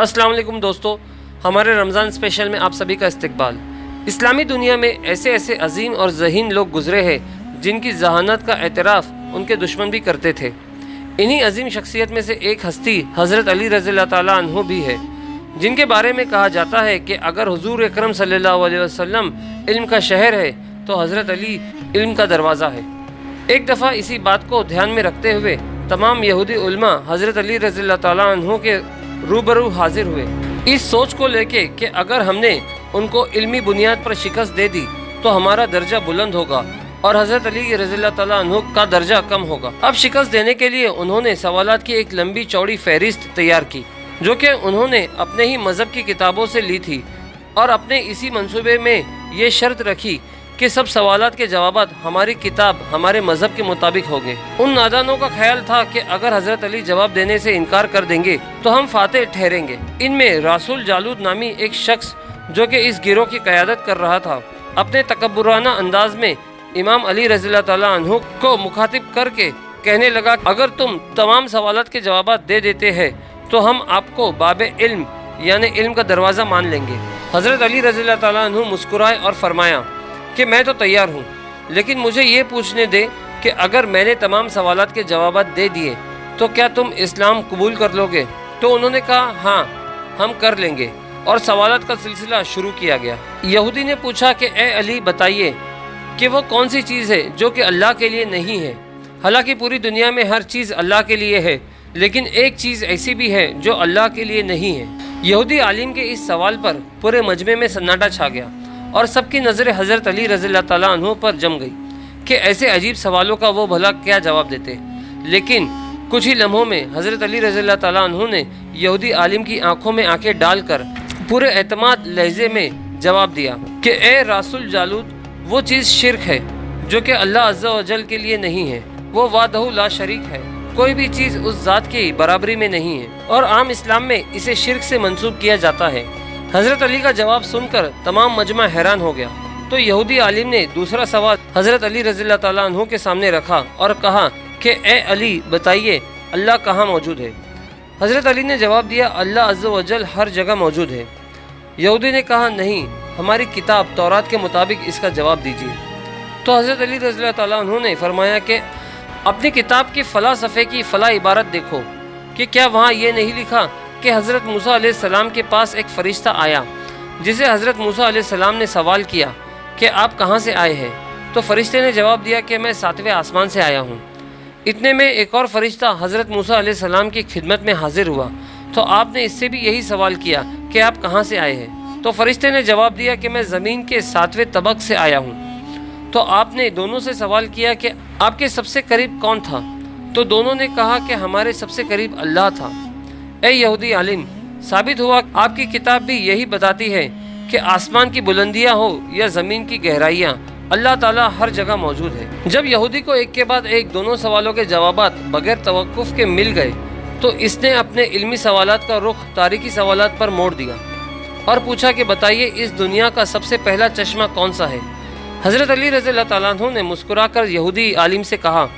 अस्सलाम वालेकुम दोस्तों, हमारे रमज़ान स्पेशल में आप सभी का इस्तकबाल। इस्लामी दुनिया में ऐसे ऐसे अजीम और ज़हीन लोग गुजरे हैं जिनकी जहानत का एतराफ़ उनके दुश्मन भी करते थे। इन्हीं अजीम शख्सियत में से एक हस्ती हज़रत अली रज़ियल्लाहु ताला अन्हु भी है, जिनके बारे में कहा जाता है कि अगर हुज़ूर अकरम सल्लल्लाहु अलैहि वसल्लम इल्म का शहर है तो हज़रत अली इल्म का दरवाज़ा है। एक दफ़ा इसी बात को ध्यान में रखते हुए तमाम यहूदी उलमा हज़रत अली रज़ियल्लाहु ताला अन्हु के रूबरू हाजिर हुए, इस सोच को लेके कि अगर हमने उनको इल्मी बुनियाद पर शिकस्त दे दी तो हमारा दर्जा बुलंद होगा और हज़रत अली रज़ियल्लाहु ताला अन्हु का दर्जा कम होगा। अब शिकस्त देने के लिए उन्होंने सवालात की एक लंबी चौड़ी फहरिस्त तैयार की, जो कि उन्होंने अपने ही मज़हब की किताबों से ली थी, और अपने इसी मंसूबे में ये शर्त रखी कि सब सवालात के जवाबात हमारी किताब हमारे मज़हब के मुताबिक होंगे। उन नादानों का ख्याल था कि अगर हज़रत अली जवाब देने से इनकार कर देंगे तो हम फातेह ठहरेंगे। इनमें रासुल जालूद नामी एक शख्स, जो कि इस गिरोह की क़यादत कर रहा था, अपने तकब्बुराना अंदाज में इमाम अली रज़ियल्लाहु ताला अन्हु को मुखातिब करके कहने लगा, अगर तुम तमाम सवालात के जवाबात दे देते हैं तो हम आपको बाबे इल्म यानी इल्म का दरवाज़ा मान लेंगे। हज़रत अली रज़ियल्लाहु ताला अन्हु मुस्कुराए और फरमाया कि मैं तो तैयार हूँ, लेकिन मुझे ये पूछने दे कि अगर मैंने तमाम सवालात के जवाबात दे दिए तो क्या तुम इस्लाम कबूल कर लोगे? तो उन्होंने कहा, हाँ हम कर लेंगे, और सवालात का सिलसिला शुरू किया गया। यहूदी ने पूछा कि ए अली बताइए कि वो कौन सी चीज़ है जो कि अल्लाह के लिए नहीं है। हालांकि पूरी दुनिया में हर चीज़ अल्लाह के लिए है, लेकिन एक चीज़ ऐसी भी है जो अल्लाह के लिए नहीं है। यहूदी आलिम के इस सवाल पर पूरे मजमे में सन्नाटा छा गया और सबकी नज़रें हज़रत अली रज़ियल्लाहु ताला अन्हु पर जम गई कि ऐसे अजीब सवालों का वो भला क्या जवाब देते। लेकिन कुछ ही लम्हों में हज़रत अली रज़ियल्लाहु ताला अन्हु ने यहूदी आलिम की आंखों में आंखें डालकर पूरे एतमाद लहजे में जवाब दिया कि ए रासुल जालूद, वो चीज़ शिर्क है जो कि अल्लाह अज़्ज़ा व जल के लिए नहीं है। वो वादहु ला शरीक है, कोई भी चीज़ उस ज़ात की बराबरी में नहीं है, और आम इस्लाम में इसे शिर्क से मंसूब किया जाता है। हज़रत अली का जवाब सुनकर तमाम मजमा हैरान हो गया। तो यहूदी आलिम ने दूसरा सवाल हज़रत अली रज़ियल्लाहु ताला अन्हु के सामने रखा और कहा कि ए अली बताइए अल्लाह कहाँ मौजूद है? हज़रत अली ने जवाब दिया, अल्लाह अज़्ज़ा व जल हर जगह मौजूद है। यहूदी ने कहा, नहीं, हमारी किताब तौरात के मुताबिक इसका जवाब दीजिए। तो हज़रत अली रज़ियल्लाहु ताला अन्हु ने फरमाया कि अपनी किताब की फ़ला सफ़े की फ़ला इबारत देखो कि क्या वहाँ ये नहीं लिखा कि हज़रत मूसा अलैहिस्सलाम के पास एक फ़रिश्ता आया, जिसे हज़रत मूसा अलैहिस्सलाम ने सवाल किया कि आप कहाँ से आए हैं? तो फ़रिश्ते ने जवाब दिया कि मैं 7वें आसमान से आया हूँ। इतने में एक और फ़रिश्ता हज़रत मूसा अलैहिस्सलाम की खिदमत में हाजिर हुआ, तो आपने इससे भी यही सवाल किया कि आप कहाँ से आए हैं? तो फ़रिश्ते ने जवाब दिया कि मैं ज़मीन के 7वें तबक से आया हूँ। तो आपने दोनों से सवाल किया कि आपके सबसे करीब कौन था? तो दोनों ने कहा कि हमारे सबसे करीब अल्लाह था। ए यहूदी आलिम, साबित हुआ आपकी किताब भी यही बताती है कि आसमान की बुलंदियाँ हो या ज़मीन की गहराइयाँ, अल्लाह ताला हर जगह मौजूद है। जब यहूदी को एक के बाद एक दोनों सवालों के जवाबात बगैर तवक्कुफ के मिल गए तो इसने अपने इल्मी सवालात का रुख तारीखी सवालात पर मोड़ दिया और पूछा कि बताइए इस दुनिया का सबसे पहला चश्मा कौन सा है? हज़रत अली रज़ियल्लाहु ताला अन्हु ने मुस्कुराकर यहूदी आलिम से कहा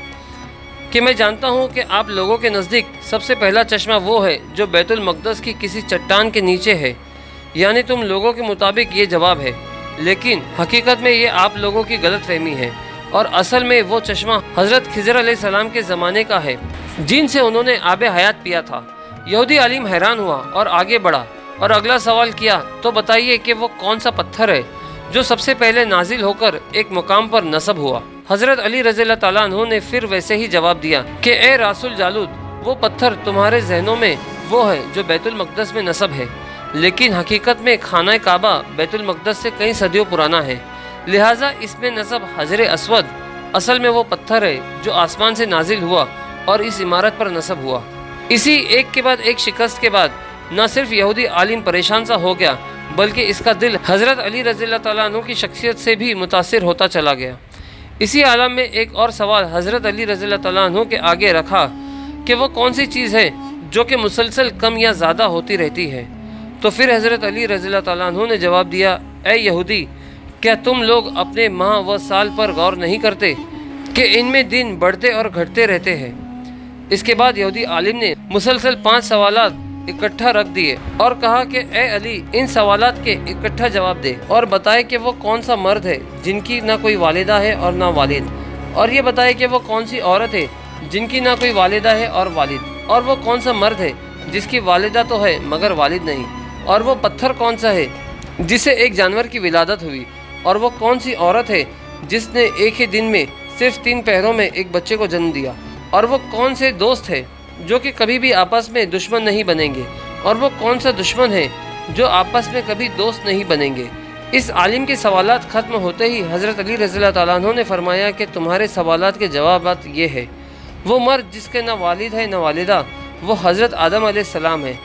कि मैं जानता हूँ कि आप लोगों के नज़दीक सबसे पहला चश्मा वो है जो बैतुल मक़दस की किसी चट्टान के नीचे है, यानी तुम लोगों के मुताबिक ये जवाब है, लेकिन हकीकत में ये आप लोगों की गलत फहमी है, और असल में वो चश्मा हज़रत खिज़र अलैहिस्सलाम के ज़माने का है, जिनसे उन्होंने आब हयात पिया था। यहूदी आलिम हैरान हुआ और आगे बढ़ा और अगला सवाल किया, तो बताइए कि वो कौन सा पत्थर है जो सबसे पहले नाजिल होकर एक मुकाम पर नस्ब हुआ? हज़रत अली रज़ियल्लाहु ताला अन्हु ने फिर वैसे ही जवाब दिया कि ए रासुल जालूद, वो पत्थर तुम्हारे जहनों में वो है जो बैतुल मक़दस में नस्ब है, लेकिन हकीकत में खाना काबा बैतुल मक़दस से कई सदियों पुराना है, लिहाजा इसमें नस्ब हजर अस्वद असल में वो पत्थर है जो आसमान से नाजिल हुआ और इस इमारत पर नस्ब हुआ। इसी एक के बाद एक शिकस्त के बाद न सिर्फ यहूदी आलिम परेशान सा हो गया, बल्कि इसका दिल हज़रत अली रज़ियल्लाहु ताला अन्हु की शख्सियत से भी मुतासिर होता चला गया। इसी आलम में एक और सवाल हज़रत अली रज़ियल्लाहु ताला अन्हु के आगे रखा कि वो कौन सी चीज़ है जो कि मुसलसल कम या ज़्यादा होती रहती है? तो फिर हज़रत अली रज़ियल्लाहु ताला अन्हु ने जवाब दिया, ए यहूदी, क्या तुम लोग अपने माह व साल पर गौर नहीं करते कि इनमें दिन बढ़ते और घटते रहते हैं? इसके बाद यहूदी आलिम ने मुसलसल 5 सवालात इकट्ठा रख दिए और कहा कि ए अली, इन सवालात के इकट्ठा जवाब दे और बताए कि वो कौन सा मर्द है जिनकी ना कोई वालिदा है और ना वालिद, और ये बताए कि वो कौन सी औरत है जिनकी ना कोई वालिदा है और वालिद, और वो कौन सा मर्द है जिसकी वालिदा तो है मगर वालिद नहीं, और वो पत्थर कौन सा है जिसे एक जानवर की विलादत हुई, और वो कौन सी औरत है जिसने एक ही दिन में सिर्फ 3 पहरों में एक बच्चे को जन्म दिया, और वो कौन से दोस्त है जो कि कभी भी आपस में दुश्मन नहीं बनेंगे, और वो कौन सा दुश्मन है जो आपस में कभी दोस्त नहीं बनेंगे। इस आलिम के सवालात ख़त्म होते ही हज़रत अली रज़ियल्लाहु ताला अन्हु ने फरमाया कि तुम्हारे सवालात के जवाबात ये है। वो मर्द जिसके ना वालिद है ना वालिदा वो हज़रत आदम अलैहिस्सलाम है,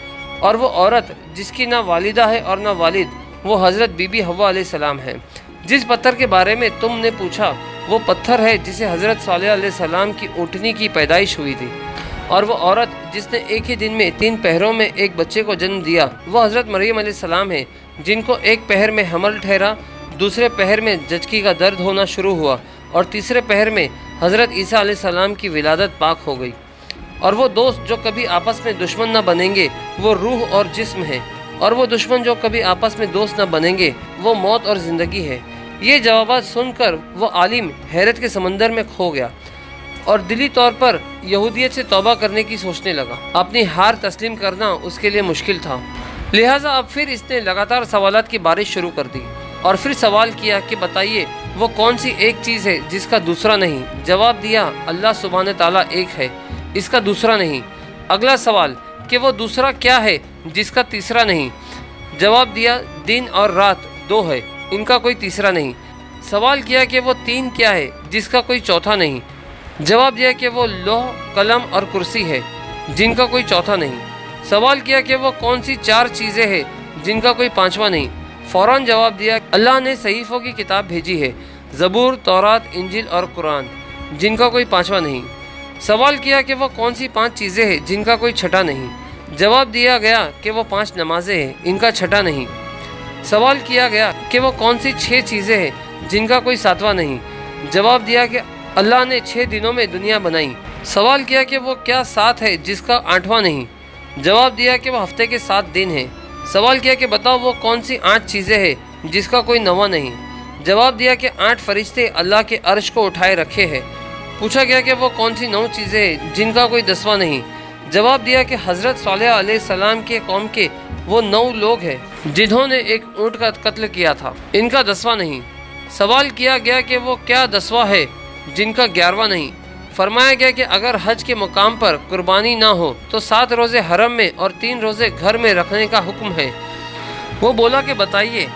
और वो औरत जिसकी ना वालिदा है और ना वालिद वो हज़रत बीबी हव्वा अलैहिस्सलाम है। जिस पत्थर के बारे में तुमने पूछा वो पत्थर है जिसे हज़रत सालेह अलैहिस्सलाम की ऊँटनी की पैदाइश हुई थी, और वो औरत जिसने एक ही दिन में 3 पहरों में एक बच्चे को जन्म दिया वो हज़रत मरियम अलैहिस्सलाम है, जिनको एक पहर में हमल ठहरा, दूसरे पहर में जचकी का दर्द होना शुरू हुआ, और तीसरे पहर में हज़रत ईसा अलैहिस्सलाम की विलादत पाक हो गई। और वो दोस्त जो कभी आपस में दुश्मन न बनेंगे वो रूह और जिस्म है, और वो दुश्मन जो कभी आपस में दोस्त न बनेंगे वो मौत और ज़िंदगी है। ये जवाबात सुनकर वो आलिम हैरत के समंदर में खो गया और दिली तौर पर यहूदियत से तौबा करने की सोचने लगा। अपनी हार तस्लीम करना उसके लिए मुश्किल था, लिहाजा अब फिर इसने लगातार सवालात की बारिश शुरू कर दी और फिर सवाल किया कि बताइए वो कौन सी एक चीज़ है जिसका दूसरा नहीं। जवाब दिया अल्लाह सुब्हान ताला एक है, इसका दूसरा नहीं। अगला सवाल कि वो दूसरा क्या है जिसका तीसरा नहीं। जवाब दिया दिन और रात 2 है, इनका कोई तीसरा नहीं। सवाल किया कि वो 3 क्या है जिसका कोई चौथा नहीं। जवाब दिया कि वो लौह, कलम और कुर्सी है जिनका कोई चौथा नहीं। सवाल किया कि वो कौन सी 4 चीज़ें हैं जिनका कोई पांचवा नहीं। फ़ौरन जवाब दिया अल्लाह ने सहीफ़ों की किताब भेजी है, ज़बूर, तौरात, इंजिल और कुरान, जिनका कोई पांचवा नहीं। सवाल किया कि वो कौन सी 5 चीज़ें हैं जिनका कोई छठा नहीं। जवाब दिया गया कि वो 5 नमाज़ें हैं, इनका छठा नहीं। सवाल किया गया कि वो कौन सी 6 चीज़ें हैं जिनका कोई 7वां नहीं। जवाब दिया कि अल्लाह ने 6 दिनों में दुनिया बनाई। सवाल किया कि वो क्या 7 है जिसका 8वां नहीं। जवाब दिया कि वो हफ्ते के 7 दिन हैं। सवाल किया कि बताओ वो कौन सी 8 चीज़ें हैं जिसका कोई 9वां नहीं। जवाब दिया कि 8 फरिश्ते अल्लाह के अर्श को उठाए रखे हैं। पूछा गया कि वो कौन सी 9 चीज़ें हैं जिनका कोई 10वां नहीं। जवाब दिया कि हज़रत सालेह अलैहिस्सलाम के कौम के वो 9 लोग हैं जिन्होंने एक ऊँट का कत्ल किया था, इनका 10वां नहीं। सवाल किया गया कि वो क्या 10वां है जिनका 11वां नहीं। फरमाया गया कि अगर हज के मुकाम पर कुर्बानी ना हो तो 7 रोज़े हरम में और 3 रोज़े घर में रखने का हुक्म है। वो बोला कि बताइए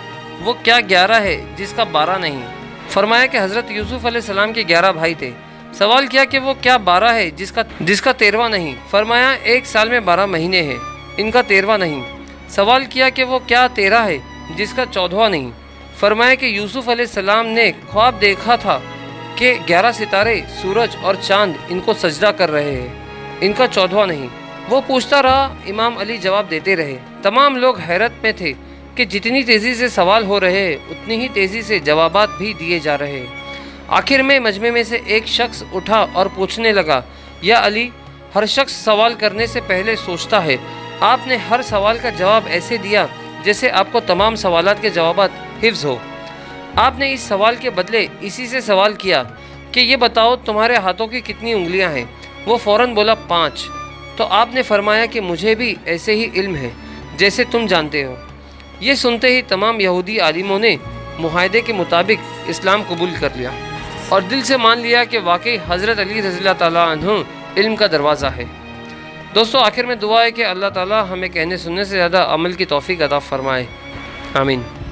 वो क्या 11 है जिसका 12 नहीं। फरमाया कि हज़रत यूसुफ़ अलैहिस्सलाम के 11 भाई थे। सवाल किया कि वो क्या 12 है जिसका 13वां नहीं। फरमाया 1 साल में 12 महीने हैं, इनका 13वां नहीं। सवाल किया कि वो क्या 13 है जिसका 14वां नहीं। फरमाया कि यूसुफ़ अलैहिस्सलाम ने ख्वाब देखा था कि 11 सितारे, सूरज और चांद इनको सजदा कर रहे हैं, इनका 14वां नहीं। वो पूछता रहा, इमाम अली जवाब देते रहे। तमाम लोग हैरत में थे कि जितनी तेज़ी से सवाल हो रहे हैं उतनी ही तेज़ी से जवाबात भी दिए जा रहे हैं। आखिर में मजमे में से एक शख्स उठा और पूछने लगा, या अली, हर शख्स सवाल करने से पहले सोचता है, आपने हर सवाल का जवाब ऐसे दिया जैसे आपको तमाम सवालात के जवाबात हिफ्ज़ हो। आपने इस सवाल के बदले इसी से सवाल किया कि ये बताओ तुम्हारे हाथों की कितनी उंगलियां हैं। वो फ़ौरन बोला 5। तो आपने फरमाया कि मुझे भी ऐसे ही इल्म है जैसे तुम जानते हो। ये सुनते ही तमाम यहूदी आलिमों ने मुआहदे के मुताबिक इस्लाम कबूल कर लिया और दिल से मान लिया कि वाकई हज़रत अली रज़ियल्लाहु ताला अन्हु इल्म का दरवाज़ा है। दोस्तों, आखिर में दुआ है कि अल्लाह ताला हमें कहने सुनने से ज़्यादा अमल की तौफ़ीक अता फ़रमाए। आमीन।